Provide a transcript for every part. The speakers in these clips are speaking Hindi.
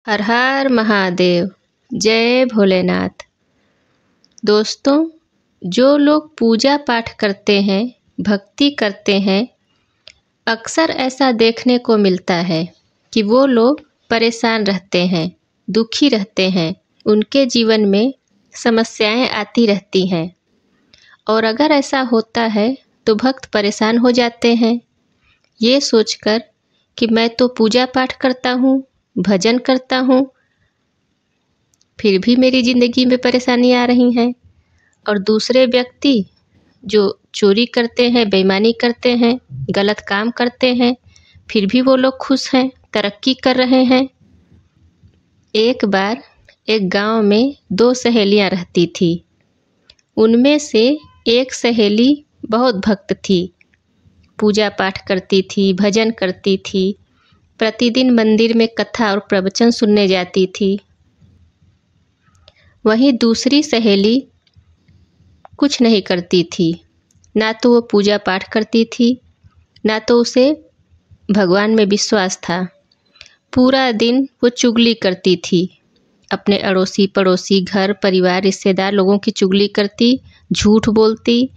हर हर महादेव। जय भोलेनाथ। दोस्तों, जो लोग पूजा पाठ करते हैं, भक्ति करते हैं, अक्सर ऐसा देखने को मिलता है कि वो लोग परेशान रहते हैं, दुखी रहते हैं, उनके जीवन में समस्याएं आती रहती हैं। और अगर ऐसा होता है तो भक्त परेशान हो जाते हैं, ये सोचकर कि मैं तो पूजा पाठ करता हूँ, भजन करता हूँ, फिर भी मेरी ज़िंदगी में परेशानी आ रही हैं। और दूसरे व्यक्ति जो चोरी करते हैं, बेईमानी करते हैं, गलत काम करते हैं, फिर भी वो लोग खुश हैं, तरक्की कर रहे हैं। एक बार एक गांव में 2 सहेलियां रहती थी। उनमें से एक सहेली बहुत भक्त थी, पूजा पाठ करती थी, भजन करती थी, प्रतिदिन मंदिर में कथा और प्रवचन सुनने जाती थी। वहीं दूसरी सहेली कुछ नहीं करती थी, ना तो वो पूजा पाठ करती थी, ना तो उसे भगवान में विश्वास था। पूरा दिन वो चुगली करती थी, अपने अड़ोसी पड़ोसी, घर परिवार, रिश्तेदार लोगों की चुगली करती, झूठ बोलती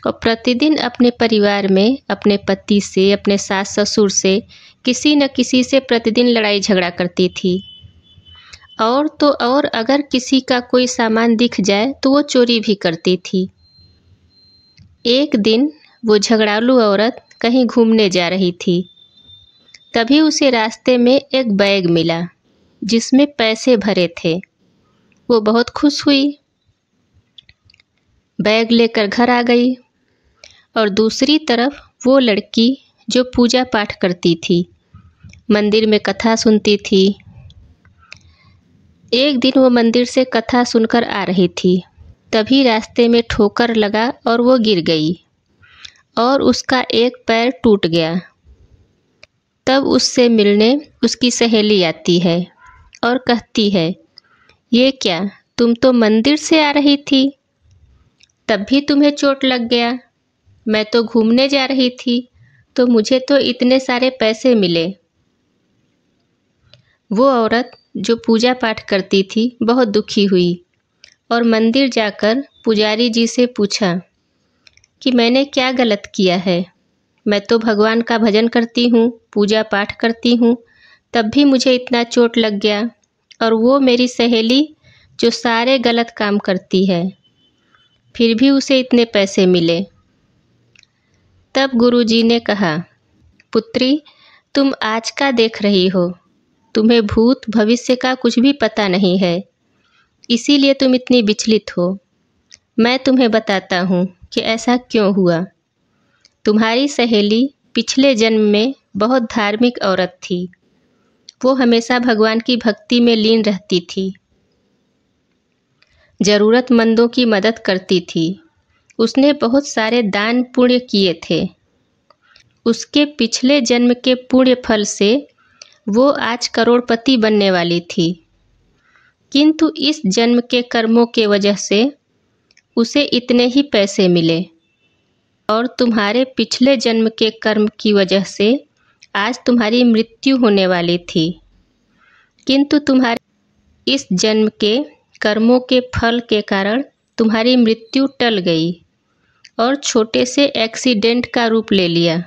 और प्रतिदिन अपने परिवार में अपने पति से, अपने सास ससुर से, किसी न किसी से प्रतिदिन लड़ाई झगड़ा करती थी। और तो और अगर किसी का कोई सामान दिख जाए तो वो चोरी भी करती थी। एक दिन वो झगड़ालू औरत कहीं घूमने जा रही थी। तभी उसे रास्ते में एक बैग मिला जिसमें पैसे भरे थे। वो बहुत खुश हुई, बैग लेकर घर आ गई। और दूसरी तरफ वो लड़की जो पूजा पाठ करती थी, मंदिर में कथा सुनती थी। एक दिन वो मंदिर से कथा सुनकर आ रही थी, तभी रास्ते में ठोकर लगा और वो गिर गई और उसका एक पैर टूट गया। तब उससे मिलने उसकी सहेली आती है और कहती है, ये क्या, तुम तो मंदिर से आ रही थी, तब भी तुम्हें चोट लग गया। मैं तो घूमने जा रही थी तो मुझे तो इतने सारे पैसे मिले। वो औरत जो पूजा पाठ करती थी बहुत दुखी हुई और मंदिर जाकर पुजारी जी से पूछा कि मैंने क्या गलत किया है। मैं तो भगवान का भजन करती हूँ, पूजा पाठ करती हूँ, तब भी मुझे इतना चोट लग गया। और वो मेरी सहेली जो सारे गलत काम करती है, फिर भी उसे इतने पैसे मिले। तब गुरुजी ने कहा, पुत्री, तुम आज का देख रही हो, तुम्हें भूत भविष्य का कुछ भी पता नहीं है, इसीलिए तुम इतनी विचलित हो। मैं तुम्हें बताता हूँ कि ऐसा क्यों हुआ। तुम्हारी सहेली पिछले जन्म में बहुत धार्मिक औरत थी। वो हमेशा भगवान की भक्ति में लीन रहती थी, ज़रूरतमंदों की मदद करती थी। उसने बहुत सारे दान पुण्य किए थे। उसके पिछले जन्म के पुण्य फल से वो आज करोड़पति बनने वाली थी, किंतु इस जन्म के कर्मों के वजह से उसे इतने ही पैसे मिले। और तुम्हारे पिछले जन्म के कर्म की वजह से आज तुम्हारी मृत्यु होने वाली थी, किंतु तुम्हारे इस जन्म के कर्मों के फल के कारण तुम्हारी मृत्यु टल गई और छोटे से एक्सीडेंट का रूप ले लिया।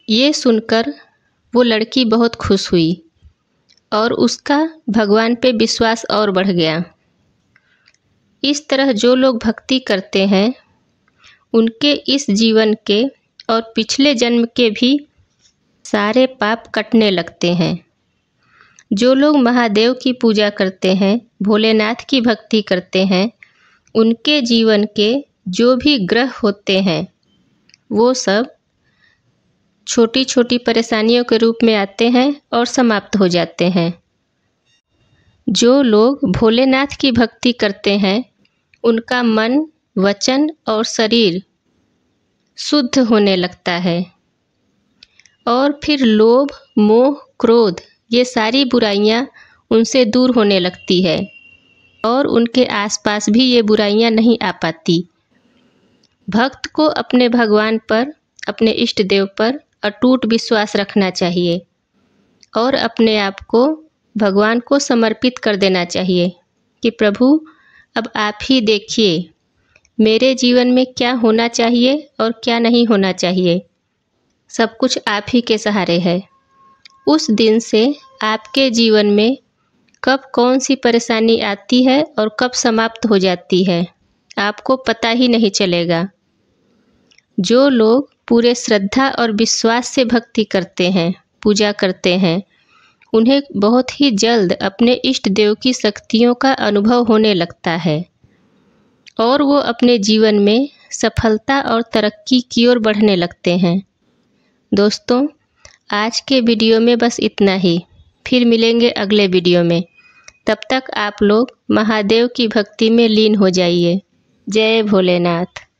ये सुनकर वो लड़की बहुत खुश हुई और उसका भगवान पे विश्वास और बढ़ गया। इस तरह जो लोग भक्ति करते हैं, उनके इस जीवन के और पिछले जन्म के भी सारे पाप कटने लगते हैं। जो लोग महादेव की पूजा करते हैं, भोलेनाथ की भक्ति करते हैं, उनके जीवन के जो भी ग्रह होते हैं, वो सब छोटी छोटी परेशानियों के रूप में आते हैं और समाप्त हो जाते हैं। जो लोग भोलेनाथ की भक्ति करते हैं, उनका मन, वचन और शरीर शुद्ध होने लगता है और फिर लोभ, मोह, क्रोध, ये सारी बुराइयां उनसे दूर होने लगती है और उनके आसपास भी ये बुराइयां नहीं आ पाती। भक्त को अपने भगवान पर, अपने इष्ट देव पर अटूट विश्वास रखना चाहिए और अपने आप को भगवान को समर्पित कर देना चाहिए कि प्रभु अब आप ही देखिए मेरे जीवन में क्या होना चाहिए और क्या नहीं होना चाहिए। सब कुछ आप ही के सहारे है। उस दिन से आपके जीवन में कब कौन सी परेशानी आती है और कब समाप्त हो जाती है आपको पता ही नहीं चलेगा। जो लोग पूरे श्रद्धा और विश्वास से भक्ति करते हैं, पूजा करते हैं, उन्हें बहुत ही जल्द अपने इष्ट देव की शक्तियों का अनुभव होने लगता है और वो अपने जीवन में सफलता और तरक्की की ओर बढ़ने लगते हैं। दोस्तों, आज के वीडियो में बस इतना ही। फिर मिलेंगे अगले वीडियो में। तब तक आप लोग महादेव की भक्ति में लीन हो जाइए। जय भोलेनाथ।